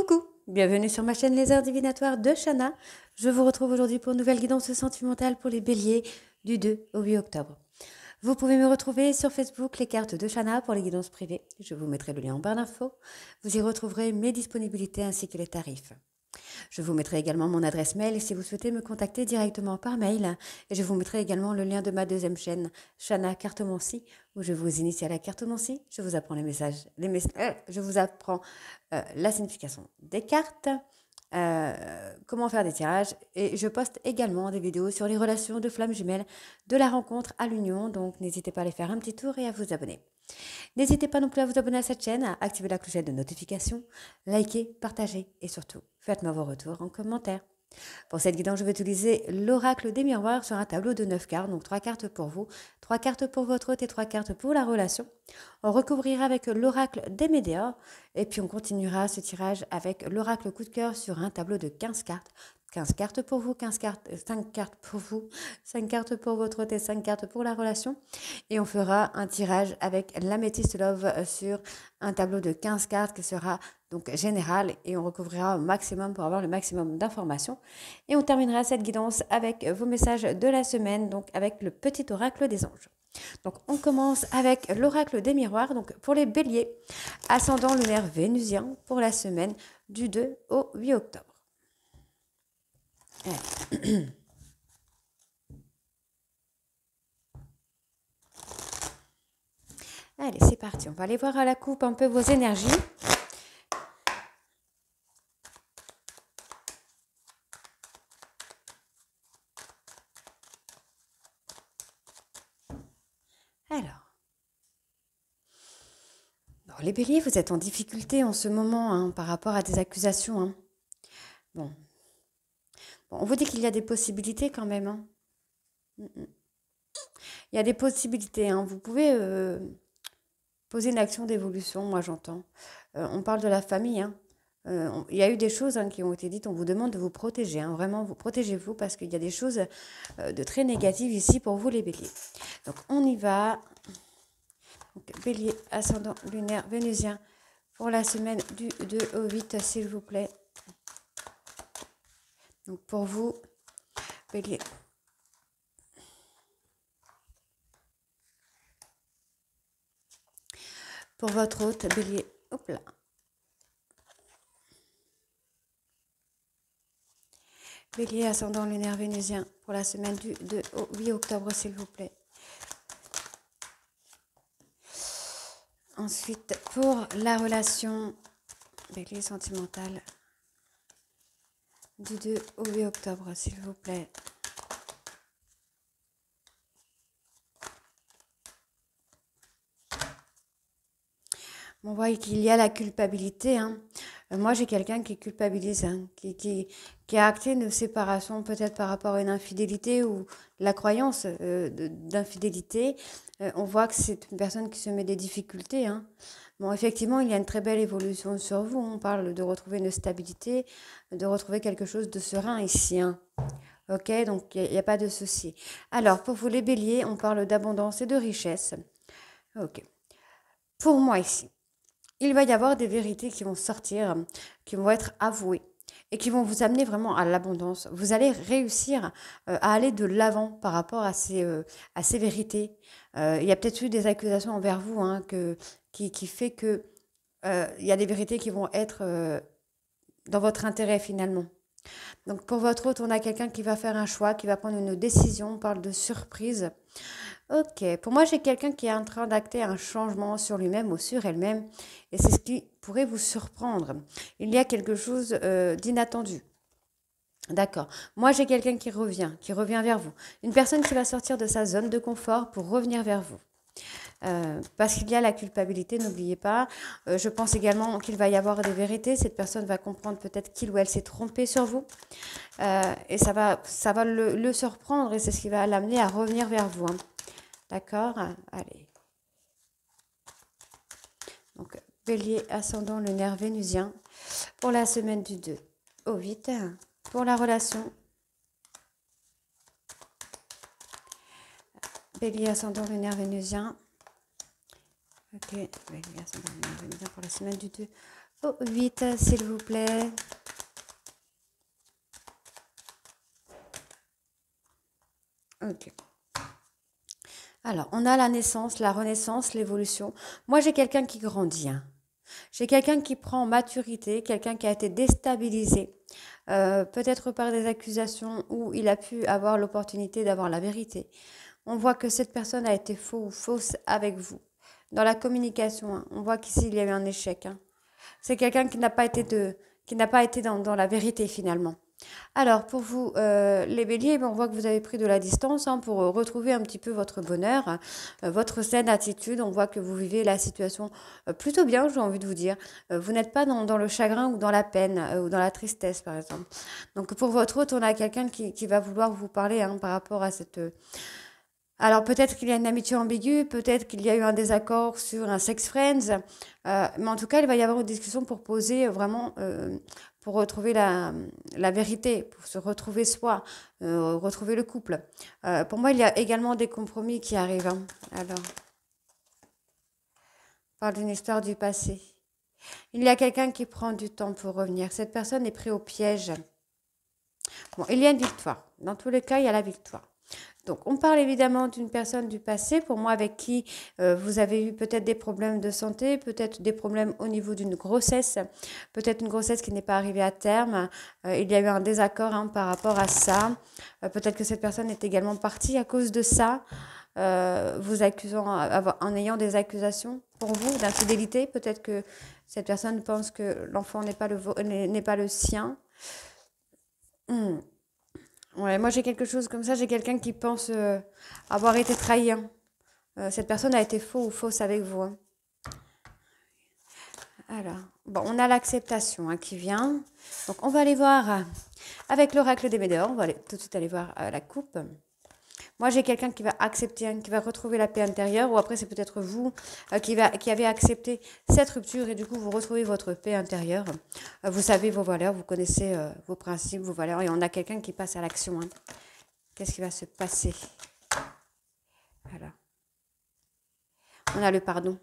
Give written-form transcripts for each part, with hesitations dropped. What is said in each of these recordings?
Coucou, bienvenue sur ma chaîne Les Heures Divinatoires de Shana. Je vous retrouve aujourd'hui pour une nouvelle guidance sentimentale pour les béliers du 2 au 8 octobre. Vous pouvez me retrouver sur Facebook, les cartes de Shana pour les guidances privées. Je vous mettrai le lien en barre d'infos. Vous y retrouverez mes disponibilités ainsi que les tarifs. Je vous mettrai également mon adresse mail si vous souhaitez me contacter directement par mail. Et je vous mettrai également le lien de ma deuxième chaîne, Shana Cartomancie, où je vous initie à la cartomancie. Je vous apprends je vous apprends la signification des cartes, comment faire des tirages. Et je poste également des vidéos sur les relations de flammes jumelles, de la rencontre à l'union. Donc n'hésitez pas à aller faire un petit tour et à vous abonner. N'hésitez pas non plus à vous abonner à cette chaîne, à activer la clochette de notification, liker, partager et surtout, faites-moi vos retours en commentaire. Pour cette guidance, je vais utiliser l'oracle des miroirs sur un tableau de 9 cartes, donc 3 cartes pour vous, 3 cartes pour votre hôte et 3 cartes pour la relation. On recouvrira avec l'oracle des météores et puis on continuera ce tirage avec l'oracle coup de cœur sur un tableau de 15 cartes. 15 cartes pour vous, 5 cartes pour vous, 5 cartes pour votre hôte et 5 cartes pour la relation. Et on fera un tirage avec l'améthyste love sur un tableau de 15 cartes qui sera donc général et on recouvrira au maximum pour avoir le maximum d'informations. Et on terminera cette guidance avec vos messages de la semaine, donc avec le petit oracle des anges. Donc on commence avec l'oracle des miroirs, donc pour les béliers, ascendant lunaire vénusien pour la semaine du 2 au 8 octobre. Allez, c'est parti. On va aller voir à la coupe un peu vos énergies. Alors, bon, les béliers, vous êtes en difficulté en ce moment hein, par rapport à des accusations. Hein. Bon, on vous dit qu'il y a des possibilités quand même. Hein. Il y a des possibilités. Hein. Vous pouvez poser une action d'évolution, moi j'entends. On parle de la famille. Hein. Il y a eu des choses hein, qui ont été dites. On vous demande de vous protéger. Hein. Vraiment, vous protégez-vous parce qu'il y a des choses de très négatives ici pour vous les béliers. Donc on y va. Donc, bélier, ascendant lunaire vénusien pour la semaine du 2 au 8, s'il vous plaît. Donc pour vous, bélier. Pour votre hôte, bélier. Hop là. Bélier, ascendant lunaire vénusien pour la semaine du 2 au 8 octobre, s'il vous plaît. Ensuite, pour la relation, bélier sentimentale, du 2 au 8 octobre, s'il vous plaît. On voit qu'il y a la culpabilité. Hein. Moi, j'ai quelqu'un qui culpabilise, hein, qui a acté une séparation peut-être par rapport à une infidélité ou la croyance d'infidélité. On voit que c'est une personne qui se met des difficultés. Hein. Bon, effectivement, il y a une très belle évolution sur vous. On parle de retrouver une stabilité, de retrouver quelque chose de serein ici. Hein. Ok, donc il n'y a pas de souci. Alors, pour vous les béliers, on parle d'abondance et de richesse. Ok. Pour moi ici, il va y avoir des vérités qui vont sortir, qui vont être avouées et qui vont vous amener vraiment à l'abondance. Vous allez réussir à aller de l'avant par rapport à ces vérités. Il y a peut-être eu des accusations envers vous hein, qui fait que il y a des vérités qui vont être dans votre intérêt finalement. Donc pour votre hôte, on a quelqu'un qui va faire un choix, qui va prendre une décision. On parle de surprise. Ok, pour moi j'ai quelqu'un qui est en train d'acter un changement sur lui-même ou sur elle-même et c'est ce qui pourrait vous surprendre. Il y a quelque chose d'inattendu. D'accord. Moi j'ai quelqu'un qui revient vers vous. Une personne qui va sortir de sa zone de confort pour revenir vers vous. Parce qu'il y a la culpabilité, n'oubliez pas. Je pense également qu'il va y avoir des vérités. Cette personne va comprendre peut-être qu'il ou elle s'est trompé sur vous. Et ça va le surprendre et c'est ce qui va l'amener à revenir vers vous. Hein. D'accord. Allez. Donc, bélier, ascendant, lunaire, vénusien. Pour la semaine du 2 au 8. Pour la relation. Bélier, ascendant, lunaire, vénusien. Ok. Bélier, ascendant, lunaire, vénusien. Pour la semaine du 2 au 8, s'il vous plaît. Ok. Alors, on a la naissance, la renaissance, l'évolution. Moi, j'ai quelqu'un qui grandit, hein. J'ai quelqu'un qui prend maturité, quelqu'un qui a été déstabilisé, peut-être par des accusations où il a pu avoir l'opportunité d'avoir la vérité. On voit que cette personne a été faux ou fausse avec vous. Dans la communication, hein, on voit qu'ici, il y a eu un échec, hein. C'est quelqu'un qui n'a pas été dans la vérité finalement. Alors, pour vous, les béliers, ben, on voit que vous avez pris de la distance, hein, pour retrouver un petit peu votre bonheur, votre saine attitude. On voit que vous vivez la situation plutôt bien, j'ai envie de vous dire. Vous n'êtes pas dans le chagrin ou dans la peine ou dans la tristesse, par exemple. Donc, pour votre hôte, on a quelqu'un qui va vouloir vous parler, hein, par rapport à cette... Alors peut-être qu'il y a une amitié ambiguë, peut-être qu'il y a eu un désaccord sur un sex friends, mais en tout cas, il va y avoir une discussion pour poser vraiment, pour retrouver la vérité, pour se retrouver soi, retrouver le couple. Pour moi, il y a également des compromis qui arrivent, hein. Alors, on parle d'une histoire du passé. Il y a quelqu'un qui prend du temps pour revenir. Cette personne est prise au piège. Bon, il y a une victoire. Dans tous les cas, il y a la victoire. Donc, on parle évidemment d'une personne du passé, pour moi, avec qui vous avez eu peut-être des problèmes de santé, peut-être des problèmes au niveau d'une grossesse, peut-être une grossesse qui n'est pas arrivée à terme. Il y a eu un désaccord, hein, par rapport à ça. Peut-être que cette personne est également partie à cause de ça, vous accusant, en ayant des accusations pour vous d'infidélité. Peut-être que cette personne pense que l'enfant n'est pas le sien. Hmm. Ouais, moi j'ai quelque chose comme ça, j'ai quelqu'un qui pense avoir été trahi, hein. Cette personne a été faux ou fausse avec vous, hein. Alors, bon, on a l'acceptation, hein, qui vient. Donc on va aller voir avec l'oracle des Médéors, on va tout de suite aller voir la coupe. Moi j'ai quelqu'un qui va accepter, hein, qui va retrouver la paix intérieure, ou après c'est peut-être vous qui avez accepté cette rupture et du coup vous retrouvez votre paix intérieure. Vous savez vos valeurs, vous connaissez vos principes, vos valeurs, et on a quelqu'un qui passe à l'action, hein. Qu'est-ce qui va se passer? Alors, on a le pardon.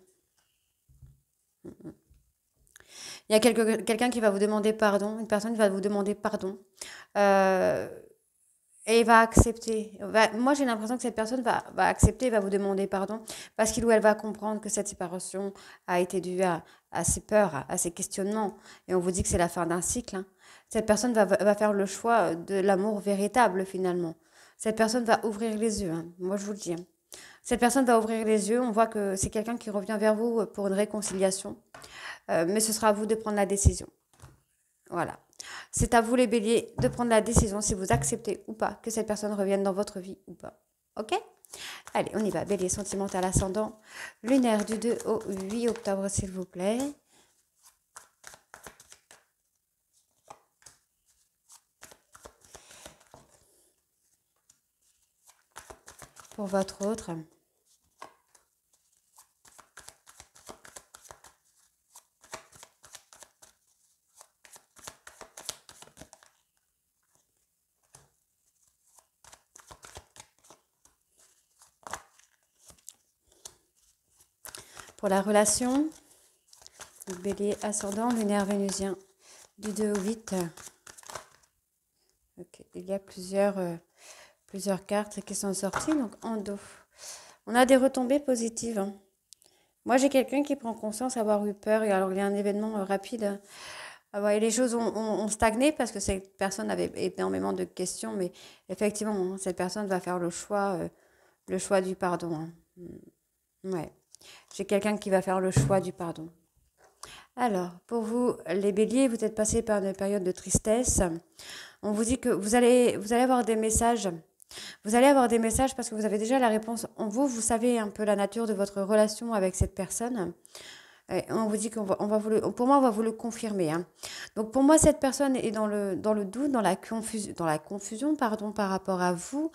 Il y a quelqu'un qui va vous demander pardon, une personne qui va vous demander pardon. Euh, et il va accepter. Moi, j'ai l'impression que cette personne va accepter, va vous demander pardon, parce qu'il ou elle va comprendre que cette séparation a été due à ses peurs, à ses questionnements. Et on vous dit que c'est la fin d'un cycle, hein. Cette personne va faire le choix de l'amour véritable, finalement. Cette personne va ouvrir les yeux, hein. Moi, je vous le dis, hein. Cette personne va ouvrir les yeux. On voit que c'est quelqu'un qui revient vers vous pour une réconciliation. Mais ce sera à vous de prendre la décision. Voilà. C'est à vous les béliers de prendre la décision si vous acceptez ou pas que cette personne revienne dans votre vie ou pas. Ok? Allez, on y va. Bélier sentimental ascendant lunaire du 2 au 8 octobre, s'il vous plaît. Pour votre autre. Pour la relation, bélier ascendant lunaire vénusien du 2 au 8. Ok, il y a plusieurs cartes qui sont sorties, donc en dos. On a des retombées positives, hein. Moi, j'ai quelqu'un qui prend conscience avoir eu peur, et alors il y a un événement rapide. Ah ouais, les choses ont stagné parce que cette personne avait énormément de questions, mais effectivement, hein, cette personne va faire le choix du pardon, hein. Ouais, j'ai quelqu'un qui va faire le choix du pardon. Alors, pour vous, les béliers, vous êtes passés par une période de tristesse. On vous dit que vous allez avoir des messages. Vous allez avoir des messages parce que vous avez déjà la réponse en vous. Vous savez un peu la nature de votre relation avec cette personne. Et on vous dit pour moi, on va vous le confirmer, hein. Donc, pour moi, cette personne est dans le doute, dans la confusion, pardon, par rapport à vous.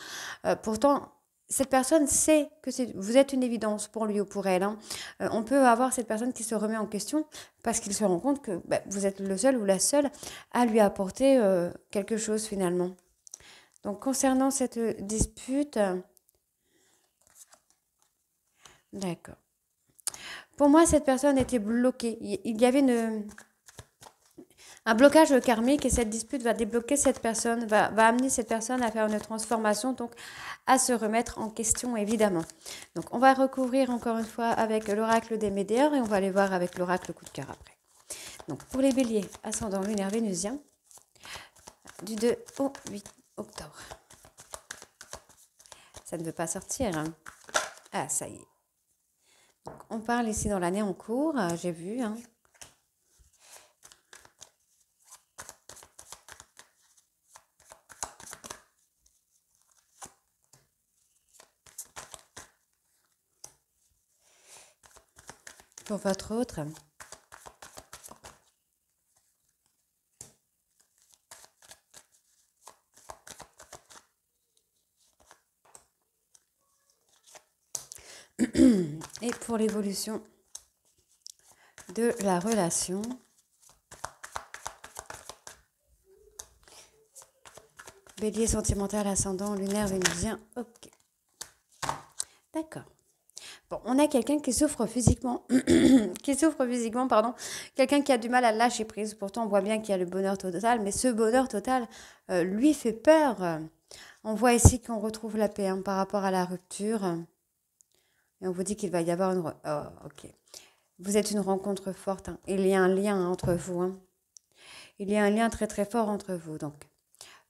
Pourtant, cette personne sait que vous êtes une évidence pour lui ou pour elle, hein. On peut avoir cette personne qui se remet en question parce qu'il se rend compte que vous êtes le seul ou la seule à lui apporter quelque chose finalement. Donc, concernant cette dispute, d'accord. Pour moi, cette personne était bloquée. Il y avait une... Un blocage karmique et cette dispute va débloquer cette personne, va amener cette personne à faire une transformation, donc à se remettre en question évidemment. Donc on va recouvrir encore une fois avec l'oracle des Médéors et on va aller voir avec l'oracle coup de cœur après. Donc pour les béliers, ascendant lunaire vénusien, du 2 au 8 octobre. Ça ne veut pas sortir. Hein. Ah, ça y est. Donc, on parle ici dans l'année en cours, j'ai vu. Hein. Pour votre autre. Et pour l'évolution de la relation. Bélier sentimental, ascendant, lunaire, vénusien. Ok. D'accord. Bon, on a quelqu'un qui souffre physiquement, pardon, quelqu'un qui a du mal à lâcher prise. Pourtant, on voit bien qu'il y a le bonheur total, mais ce bonheur total lui fait peur. On voit ici qu'on retrouve la paix hein, par rapport à la rupture. Et on vous dit qu'il va y avoir une... Oh, ok. Vous êtes une rencontre forte. Hein. Il y a un lien entre vous. Hein. Il y a un lien très très fort entre vous. Donc,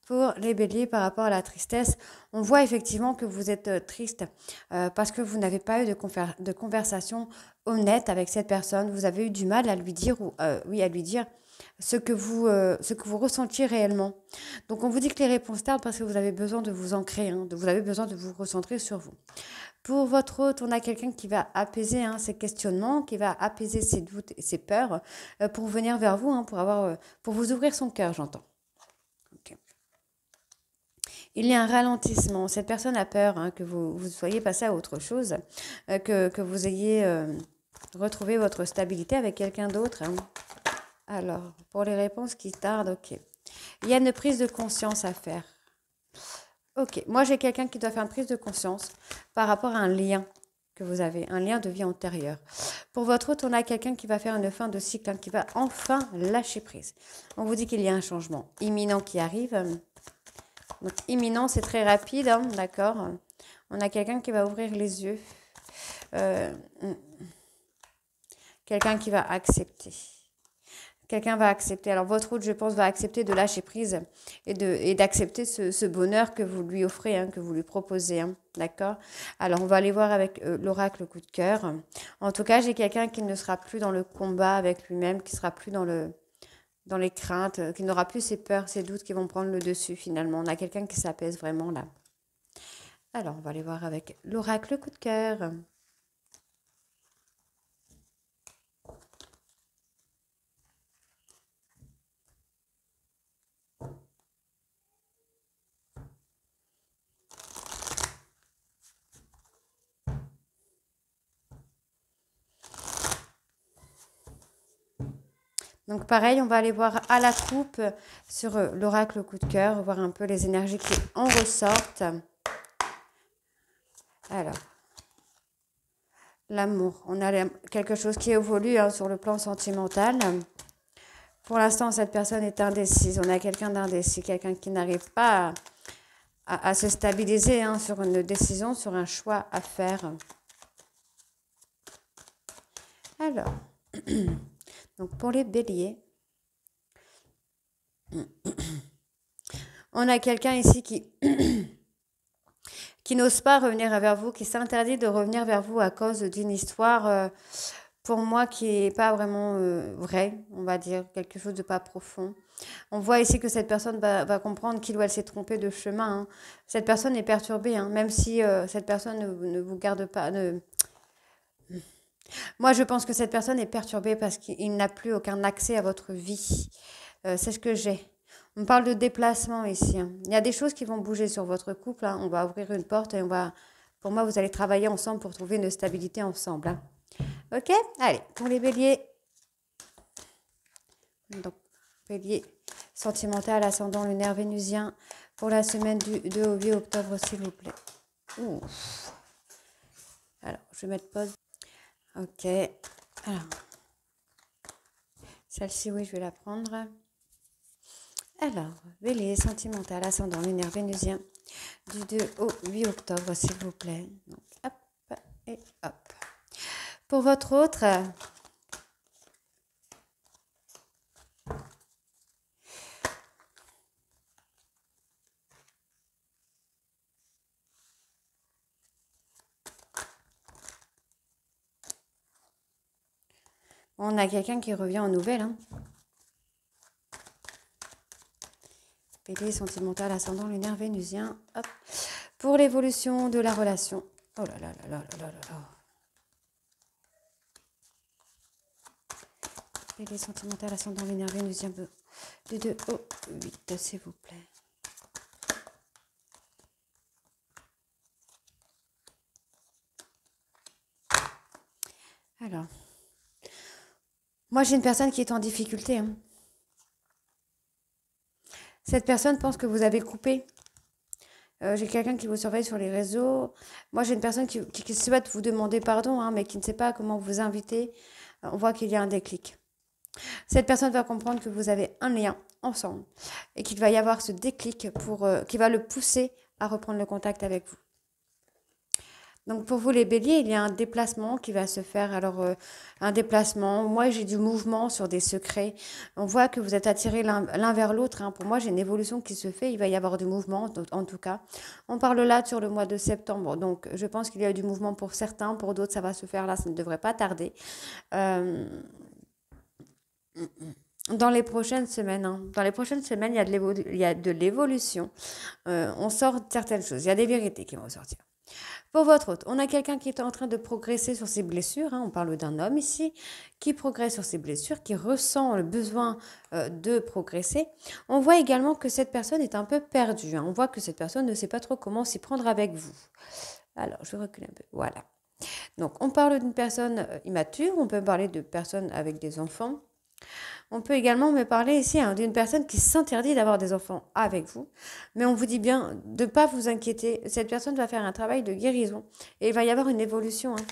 pour les béliers, par rapport à la tristesse, on voit effectivement que vous êtes triste parce que vous n'avez pas eu de conversation honnête avec cette personne. Vous avez eu du mal à lui dire, à lui dire ce que vous ressentiez réellement. Donc, on vous dit que les réponses tardent parce que vous avez besoin de vous ancrer, hein, vous avez besoin de vous recentrer sur vous. Pour votre hôte, on a quelqu'un qui va apaiser hein, ses questionnements, qui va apaiser ses doutes et ses peurs pour venir vers vous, hein, pour vous ouvrir son cœur, j'entends. Okay. Il y a un ralentissement. Cette personne a peur hein, que vous soyez passé à autre chose, que vous ayez retrouvé votre stabilité avec quelqu'un d'autre. Hein. Alors, pour les réponses qui tardent, ok. Il y a une prise de conscience à faire. Ok, moi j'ai quelqu'un qui doit faire une prise de conscience par rapport à un lien que vous avez, un lien de vie antérieure. Pour votre autre, on a quelqu'un qui va faire une fin de cycle, hein, qui va enfin lâcher prise. On vous dit qu'il y a un changement imminent qui arrive. Donc imminent, c'est très rapide, hein, d'accord. On a quelqu'un qui va ouvrir les yeux. Quelqu'un qui va accepter. Quelqu'un va accepter. Alors, votre autre, je pense, va accepter de lâcher prise et d'accepter ce bonheur que vous lui offrez, hein, que vous lui proposez. Hein, d'accord. Alors, on va aller voir avec l'oracle coup de cœur. En tout cas, j'ai quelqu'un qui ne sera plus dans le combat avec lui-même, qui sera plus dans les craintes, qui n'aura plus ses peurs, ses doutes qui vont prendre le dessus, finalement. On a quelqu'un qui s'apaise vraiment, là. Alors, on va aller voir avec l'oracle coup de cœur. Donc pareil, on va aller voir à la coupe sur l'oracle coup de cœur, voir un peu les énergies qui en ressortent. Alors, l'amour, on a quelque chose qui évolue hein, sur le plan sentimental. Pour l'instant, cette personne est indécise. On a quelqu'un d'indécis, quelqu'un qui n'arrive pas à se stabiliser hein, sur une décision, sur un choix à faire. Alors... Donc pour les béliers, on a quelqu'un ici qui n'ose pas revenir vers vous, qui s'interdit de revenir vers vous à cause d'une histoire, pour moi, qui n'est pas vraiment vraie, on va dire, quelque chose de pas profond. On voit ici que cette personne va comprendre qu'il ou elle s'est trompée de chemin. Hein. Cette personne est perturbée, hein, même si cette personne ne vous garde pas... Moi, je pense que cette personne est perturbée parce qu'il n'a plus aucun accès à votre vie. C'est ce que j'ai. On parle de déplacement ici. Hein. Il y a des choses qui vont bouger sur votre couple. Hein. On va ouvrir une porte et pour moi, vous allez travailler ensemble pour trouver une stabilité ensemble. Hein. Ok? Allez, pour les béliers. Donc, bélier sentimental, ascendant lunaire vénusien pour la semaine du 2 au 8 octobre, s'il vous plaît. Ouf. Alors, je vais mettre pause. Ok, alors, celle-ci, oui, je vais la prendre. Alors, bélier sentimental, ascendant lunaire vénusien, du 2 au 8 octobre, s'il vous plaît. Donc, hop et hop. Pour votre autre, on a quelqu'un qui revient en nouvelles. Hein. Bélier sentimental, ascendant lunaire vénusien. Hop. Pour l'évolution de la relation. Oh là là là là là là là. Bélier sentimental, ascendant lunaire vénusien. Du 2 au 8, s'il vous plaît. Alors, moi j'ai une personne qui est en difficulté. Hein. Cette personne pense que vous avez coupé. J'ai quelqu'un qui vous surveille sur les réseaux. Moi j'ai une personne qui souhaite vous demander pardon, hein, mais qui ne sait pas comment vous inviter. On voit qu'il y a un déclic. Cette personne va comprendre que vous avez un lien ensemble et qu'il va y avoir ce déclic qui va le pousser à reprendre le contact avec vous. Donc pour vous les béliers, il y a un déplacement qui va se faire. Alors un déplacement, moi j'ai du mouvement sur des secrets. On voit que vous êtes attirés l'un vers l'autre. Hein. Pour moi j'ai une évolution qui se fait, il va y avoir du mouvement en tout cas. On parle là sur le mois de septembre, donc je pense qu'il y a eu du mouvement pour certains, pour d'autres ça va se faire là, ça ne devrait pas tarder. Dans les prochaines semaines, hein. Dans les prochaines semaines, il y a de l'évolution. On sort de certaines choses, il y a des vérités qui vont sortir. Pour votre autre, on a quelqu'un qui est en train de progresser sur ses blessures. Hein, on parle d'un homme ici qui progresse sur ses blessures, qui ressent le besoin de progresser. On voit également que cette personne est un peu perdue. Hein, on voit que cette personne ne sait pas trop comment s'y prendre avec vous. Alors, je recule un peu. Voilà. Donc, on parle d'une personne immature. On peut parler de personnes avec des enfants. On peut également me parler ici hein, d'une personne qui s'interdit d'avoir des enfants avec vous. Mais on vous dit bien de ne pas vous inquiéter. Cette personne va faire un travail de guérison. Et il va y avoir une évolution. Hein.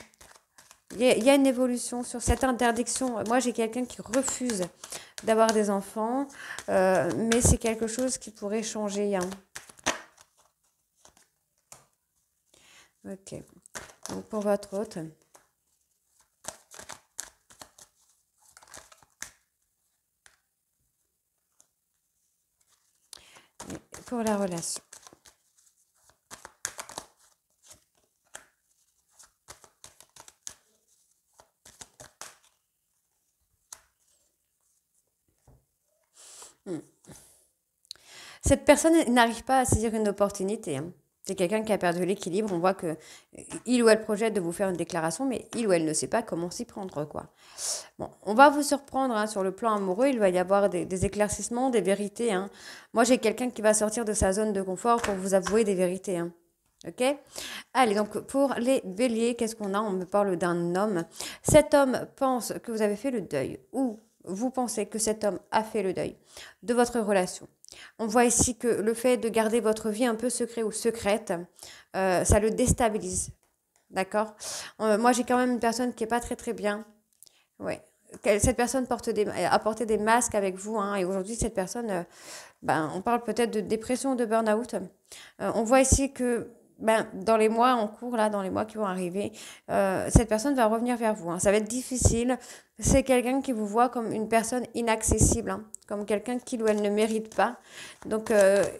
Il y a une évolution sur cette interdiction. Moi, j'ai quelqu'un qui refuse d'avoir des enfants. Mais c'est quelque chose qui pourrait changer. Hein. Ok. Donc, pour votre hôte... pour la relation. Cette personne n'arrive pas à saisir une opportunité. Hein. C'est quelqu'un qui a perdu l'équilibre. On voit que il ou elle projette de vous faire une déclaration, mais il ou elle ne sait pas comment s'y prendre, quoi. Bon, on va vous surprendre hein, sur le plan amoureux. Il va y avoir des éclaircissements, des vérités. Hein. Moi, j'ai quelqu'un qui va sortir de sa zone de confort pour vous avouer des vérités. Hein. Ok? Allez, donc pour les béliers, qu'est-ce qu'on a? On me parle d'un homme. Cet homme pense que vous avez fait le deuil ou vous pensez que cet homme a fait le deuil de votre relation. On voit ici que le fait de garder votre vie un peu secret ou secrète, ça le déstabilise. D'accord? Moi, j'ai quand même une personne qui n'est pas très très bien. Ouais. Cette personne a porté des masques avec vous. Hein, et aujourd'hui, cette personne, on parle peut-être de dépression, de burn-out. On voit ici que dans les mois en cours, là, dans les mois qui vont arriver, cette personne va revenir vers vous. Hein. Ça va être difficile. C'est quelqu'un qui vous voit comme une personne inaccessible, hein, comme quelqu'un qui ou elle ne mérite pas. Donc,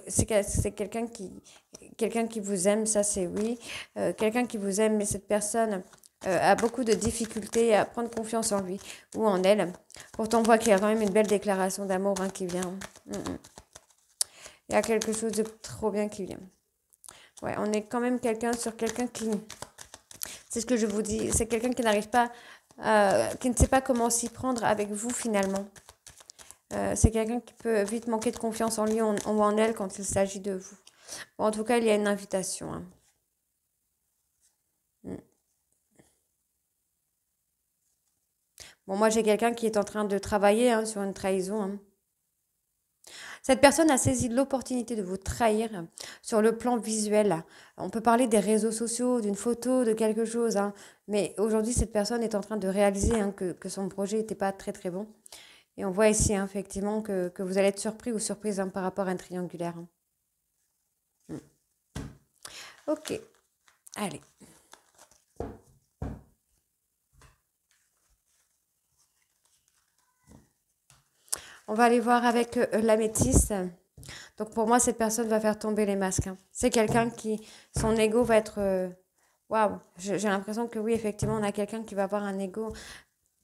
c'est quelqu'un qui vous aime, ça c'est oui. Quelqu'un qui vous aime, mais cette personne a beaucoup de difficultés à prendre confiance en lui ou en elle. Pourtant, on voit qu'il y a quand même une belle déclaration d'amour hein, qui vient. Il y a quelque chose de trop bien qui vient. Ouais, on est quand même sur quelqu'un qui... C'est ce que je vous dis. C'est quelqu'un qui n'arrive pas... qui ne sait pas comment s'y prendre avec vous finalement. C'est quelqu'un qui peut vite manquer de confiance en lui ou en elle quand il s'agit de vous. Bon, en tout cas, il y a une invitation. Hein. Bon, moi, j'ai quelqu'un qui est en train de travailler hein, sur une trahison. Hein. Cette personne a saisi l'opportunité de vous trahir sur le plan visuel. On peut parler des réseaux sociaux, d'une photo, de quelque chose. Hein. Mais aujourd'hui, cette personne est en train de réaliser hein, que son projet n'était pas très très bon. Et on voit ici, hein, effectivement, que vous allez être surpris ou surprise hein, par rapport à un triangulaire. Ok, allez. On va aller voir avec l'améthyste. Donc pour moi, cette personne va faire tomber les masques. Hein. C'est quelqu'un qui, son ego va être... Waouh, j'ai l'impression que oui, effectivement, on a quelqu'un qui va avoir un ego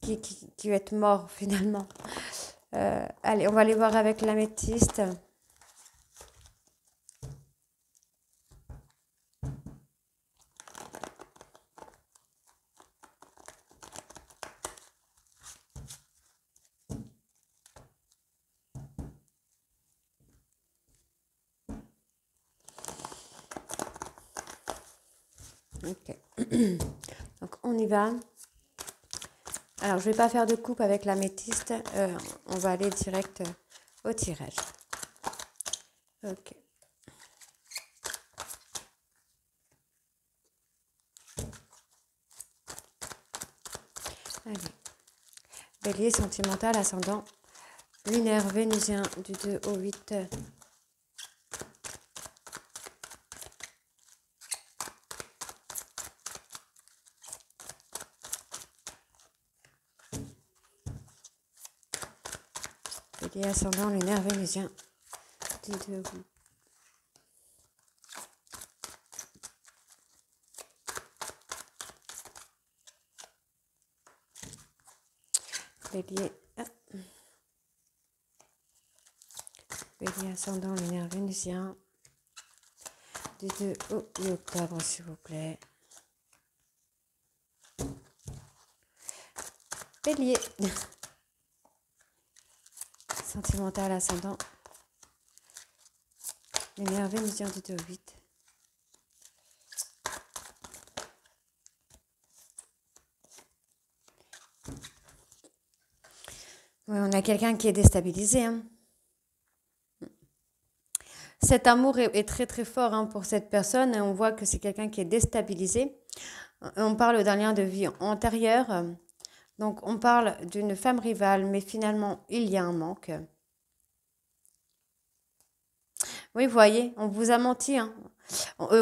qui va être mort finalement. Allez, on va aller voir avec l'améthyste. Ok. Donc on y va. Alors je vais pas faire de coupe avec l'améthyste. On va aller direct au tirage. Ok. Allez. Bélier sentimental, ascendant lunaire vénusien du 2 au 8. Bélier ascendant lunaire vénusien du 2 au 8. Bélier. Bélier ascendant lunaire vénusien du 2 au 8 octobre, s'il vous plaît. Bélier. Sentimental ascendant lunaire vénusien du 2 au 8. Oui, on a quelqu'un qui est déstabilisé. Hein. Cet amour est très très fort hein, pour cette personne et on voit que c'est quelqu'un qui est déstabilisé. On parle d'un lien de vie antérieur. Donc on parle d'une femme rivale, mais finalement il y a un manque. Oui, vous voyez, on vous a menti. Hein.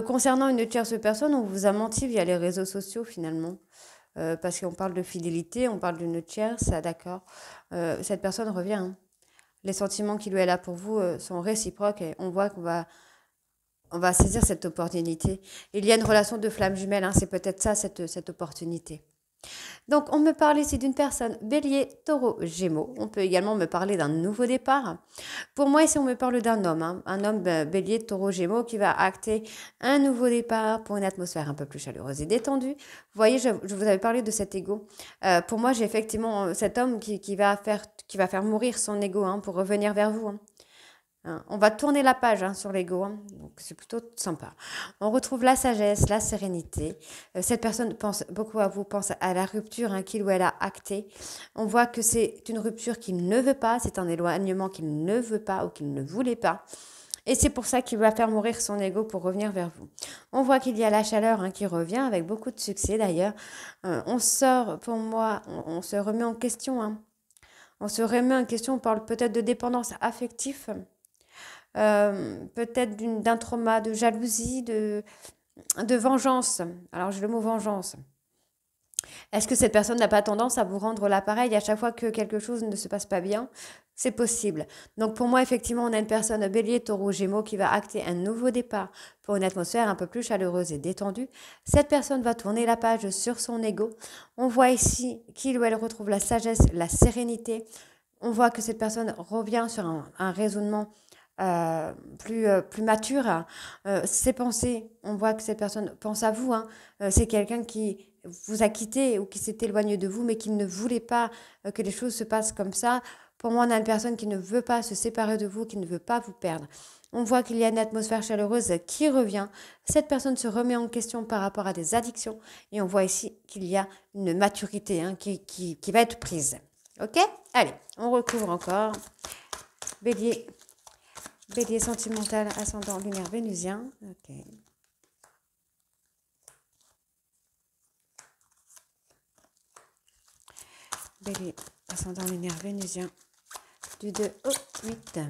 Concernant une tierce personne, on vous a menti via les réseaux sociaux finalement. Parce qu'on parle de fidélité, on parle d'une tierce, d'accord. Cette personne revient. Hein. Les sentiments qu'il ou elle a pour vous sont réciproques et on voit on va saisir cette opportunité. Il y a une relation de flamme jumelle, hein, c'est peut-être ça cette opportunité. Donc on me parle ici d'une personne bélier, taureau, gémeaux. On peut également me parler d'un nouveau départ. Pour moi ici on me parle d'un homme, hein, un homme bélier, taureau, gémeaux qui va acter un nouveau départ pour une atmosphère un peu plus chaleureuse et détendue. Vous voyez, je vous avais parlé de cet ego. Pour moi j'ai effectivement cet homme qui va faire mourir son ego hein, pour revenir vers vous. Hein. Hein, on va tourner la page hein, sur l'ego, hein, donc c'est plutôt sympa. On retrouve la sagesse, la sérénité. Cette personne pense beaucoup à vous, pense à la rupture hein, qu'il ou elle a actée. On voit que c'est une rupture qu'il ne veut pas, c'est un éloignement qu'il ne veut pas ou qu'il ne voulait pas. Et c'est pour ça qu'il va faire mourir son ego pour revenir vers vous. On voit qu'il y a la chaleur hein, qui revient avec beaucoup de succès d'ailleurs. On sort, pour moi, on se remet en question. Hein. On se remet en question, on parle peut-être de dépendance affective. Peut-être d'un trauma de jalousie, de vengeance. Alors j'ai le mot vengeance. Est-ce que cette personne n'a pas tendance à vous rendre l'appareil à chaque fois que quelque chose ne se passe pas bien? C'est possible. Donc pour moi, effectivement, on a une personne bélier, taureau, gémeaux qui va acter un nouveau départ pour une atmosphère un peu plus chaleureuse et détendue. Cette personne va tourner la page sur son ego. On voit ici qu'il ou elle retrouve la sagesse, la sérénité. On voit que cette personne revient sur un raisonnement plus mature. Ses pensées, on voit que cette personne pense à vous. Hein. C'est quelqu'un qui vous a quitté ou qui s'est éloigné de vous, mais qui ne voulait pas que les choses se passent comme ça. Pour moi, on a une personne qui ne veut pas se séparer de vous, qui ne veut pas vous perdre. On voit qu'il y a une atmosphère chaleureuse qui revient. Cette personne se remet en question par rapport à des addictions. Et on voit ici qu'il y a une maturité hein, qui va être prise. Ok? Allez, on recouvre encore. Bélier. Bélier sentimental, ascendant lunaire vénusien. Ok. Bélier, ascendant lunaire vénusien du 2 au 8.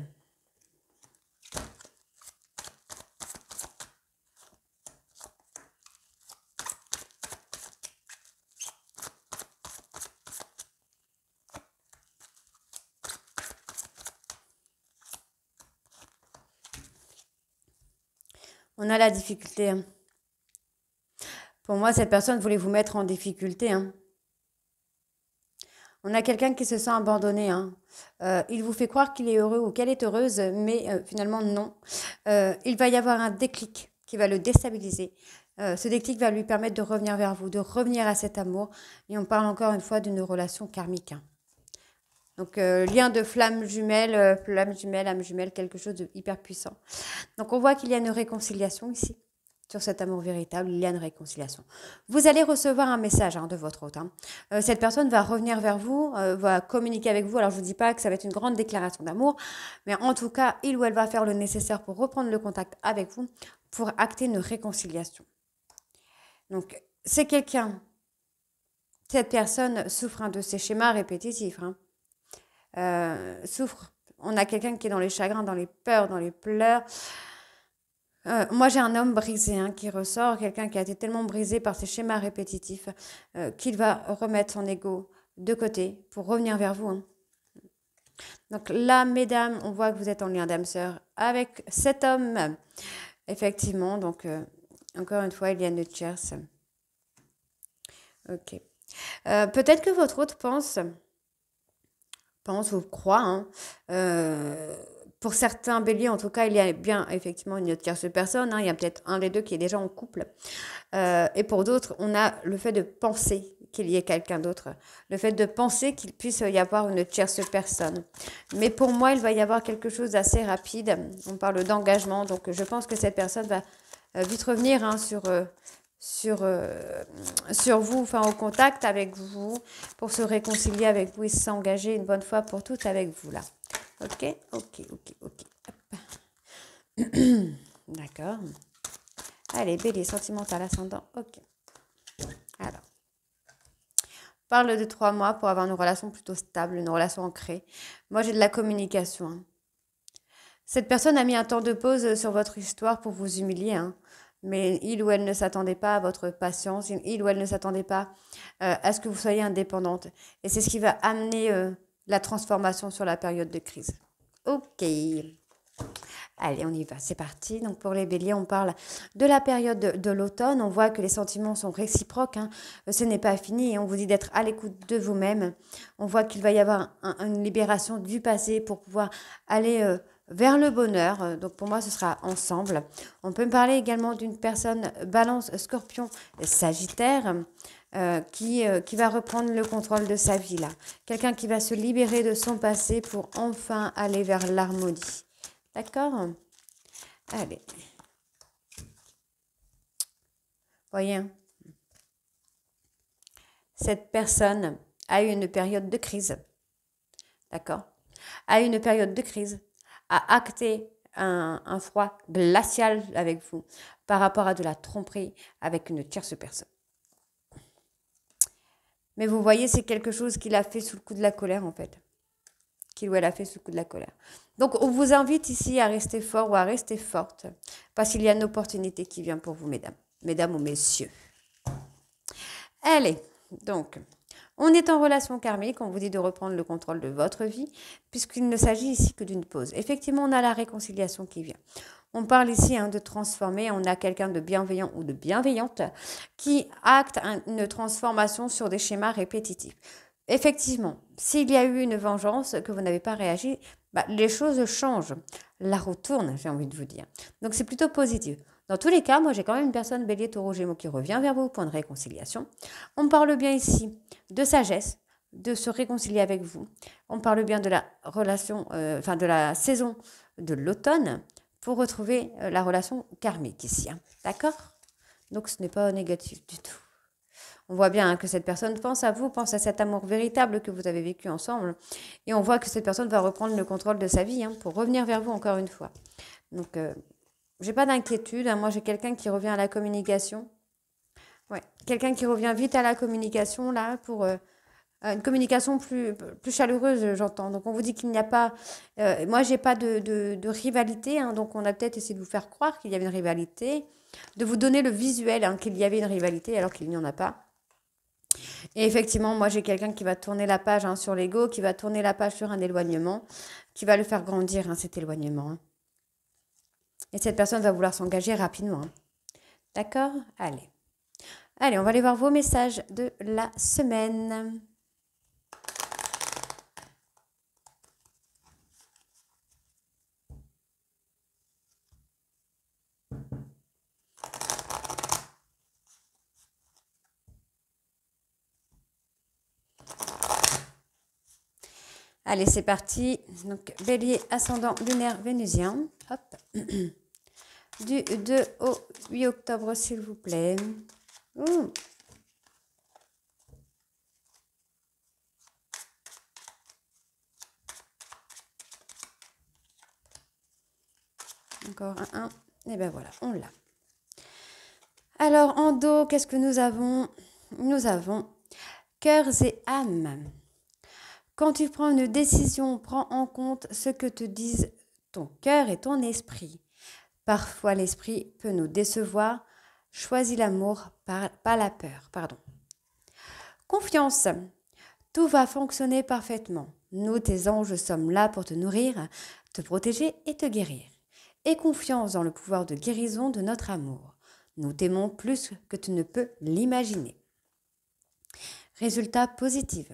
On a la difficulté. Hein. Pour moi, cette personne voulait vous mettre en difficulté. Hein. On a quelqu'un qui se sent abandonné. Hein. Il vous fait croire qu'il est heureux ou qu'elle est heureuse, mais finalement non. Il va y avoir un déclic qui va le déstabiliser. Ce déclic va lui permettre de revenir vers vous, de revenir à cet amour. Et on parle encore une fois d'une relation karmique. Hein. Donc, lien de flamme jumelle, âme jumelle, quelque chose de hyper puissant. Donc, on voit qu'il y a une réconciliation ici. Sur cet amour véritable, il y a une réconciliation. Vous allez recevoir un message de votre hôte. Hein. Cette personne va revenir vers vous, va communiquer avec vous. Alors, je ne vous dis pas que ça va être une grande déclaration d'amour, mais en tout cas, il ou elle va faire le nécessaire pour reprendre le contact avec vous, pour acter une réconciliation. Donc, c'est quelqu'un, cette personne souffre de ces schémas répétitifs. Souffre. On a quelqu'un qui est dans les chagrins, dans les peurs, dans les pleurs. Moi, j'ai un homme brisé qui ressort, quelqu'un qui a été tellement brisé par ces schémas répétitifs qu'il va remettre son ego de côté pour revenir vers vous. Hein. Donc là, mesdames, on voit que vous êtes en lien d'âme sœur avec cet homme. Effectivement, donc encore une fois, il y a une tierce. Ok. Peut-être que votre hôte pense ou croit, pour certains béliers, en tout cas, il y a bien effectivement une tierce personne. Il y a peut-être un des deux qui est déjà en couple. Et pour d'autres, on a le fait de penser qu'il y ait quelqu'un d'autre. Le fait de penser qu'il puisse y avoir une tierce personne. Mais pour moi, il va y avoir quelque chose d'assez rapide. On parle d'engagement. Donc, je pense que cette personne va vite revenir sur vous, enfin au contact avec vous, pour se réconcilier avec vous et s'engager une bonne fois pour toutes avec vous là. Ok. D'accord. Allez, bélier, sentimental, ascendant. Ok. Alors. On parle de 3 mois pour avoir une relation plutôt stable, une relation ancrée. Moi, j'ai de la communication. Hein. Cette personne a mis un temps de pause sur votre histoire pour vous humilier. Hein. Mais il ou elle ne s'attendait pas à votre patience, il ou elle ne s'attendait pas à ce que vous soyez indépendante. Et c'est ce qui va amener la transformation sur la période de crise. Ok. Allez, on y va, c'est parti. Donc pour les béliers, on parle de la période de l'automne. On voit que les sentiments sont réciproques. Hein. Ce n'est pas fini. On vous dit d'être à l'écoute de vous-même. On voit qu'il va y avoir une libération du passé pour pouvoir aller vers le bonheur. Donc pour moi, ce sera ensemble. On peut me parler également d'une personne balance, scorpion, sagittaire. Qui va reprendre le contrôle de sa vie là. Quelqu'un qui va se libérer de son passé pour enfin aller vers l'harmonie. D'accord? Allez. Voyez, cette personne a eu une période de crise. D'accord? A eu une période de crise. A acté un froid glacial avec vous par rapport à de la tromperie avec une tierce personne. Mais vous voyez, c'est quelque chose qu'il a fait sous le coup de la colère, en fait. Qu'il ou elle a fait sous le coup de la colère. Donc, on vous invite ici à rester fort ou à rester forte. Parce qu'il y a une opportunité qui vient pour vous, mesdames. Mesdames ou messieurs. Allez, donc, on est en relation karmique. On vous dit de reprendre le contrôle de votre vie. Puisqu'il ne s'agit ici que d'une pause. Effectivement, on a la réconciliation qui vient. On parle ici de transformer, on a quelqu'un de bienveillant ou de bienveillante qui acte une transformation sur des schémas répétitifs. Effectivement, s'il y a eu une vengeance, que vous n'avez pas réagi, les choses changent. La roue tourne, j'ai envie de vous dire. Donc c'est plutôt positif. Dans tous les cas, moi j'ai quand même une personne bélier, taureau, gémeaux qui revient vers vous pour une réconciliation. On parle bien ici de sagesse, de se réconcilier avec vous. On parle bien de la relation, de la saison de l'automne, pour retrouver la relation karmique ici. D'accord? Donc, ce n'est pas négatif du tout. On voit bien que cette personne pense à vous, pense à cet amour véritable que vous avez vécu ensemble. Et on voit que cette personne va reprendre le contrôle de sa vie pour revenir vers vous encore une fois. Donc, j'ai pas d'inquiétude. Moi, j'ai quelqu'un qui revient à la communication. Ouais, quelqu'un qui revient vite à la communication, là, pour une communication plus chaleureuse, j'entends. Donc, on vous dit qu'il n'y a pas... moi, j'ai pas de rivalité, hein, donc on a peut-être essayé de vous faire croire qu'il y avait une rivalité, de vous donner le visuel hein, qu'il y avait une rivalité alors qu'il n'y en a pas. Et effectivement, moi, j'ai quelqu'un qui va tourner la page hein, sur l'ego, qui va tourner la page sur un éloignement, qui va le faire grandir, hein, cet éloignement. Hein. Et cette personne va vouloir s'engager rapidement. Hein. D'accord? Allez. Allez, on va aller voir vos messages de la semaine. Allez, c'est parti. Donc, bélier, ascendant, lunaire, vénusien. Hop. Du 2 au 8 octobre, s'il vous plaît. Ouh. Encore un 1. Et ben voilà, on l'a. Alors, en dos, qu'est-ce que nous avons? Nous avons cœurs et âmes. Quand tu prends une décision, prends en compte ce que te disent ton cœur et ton esprit. Parfois, l'esprit peut nous décevoir. Choisis l'amour, pas la peur. Pardon. Confiance. Tout va fonctionner parfaitement. Nous, tes anges, sommes là pour te nourrir, te protéger et te guérir. Aie confiance dans le pouvoir de guérison de notre amour. Nous t'aimons plus que tu ne peux l'imaginer. Résultat positif.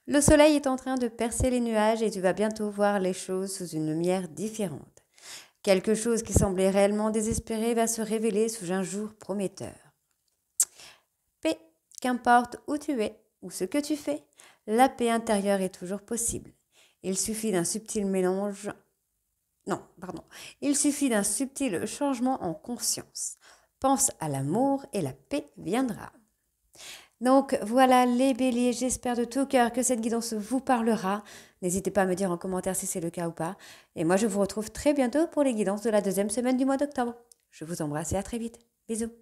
Le soleil est en train de percer les nuages et tu vas bientôt voir les choses sous une lumière différente. Quelque chose qui semblait réellement désespéré va se révéler sous un jour prometteur. Paix, qu'importe où tu es ou ce que tu fais, la paix intérieure est toujours possible. Il suffit d'un subtil changement en conscience. Pense à l'amour et la paix viendra. Donc voilà les béliers, j'espère de tout cœur que cette guidance vous parlera. N'hésitez pas à me dire en commentaire si c'est le cas ou pas. Et moi je vous retrouve très bientôt pour les guidances de la deuxième semaine du mois d'octobre. Je vous embrasse et à très vite. Bisous.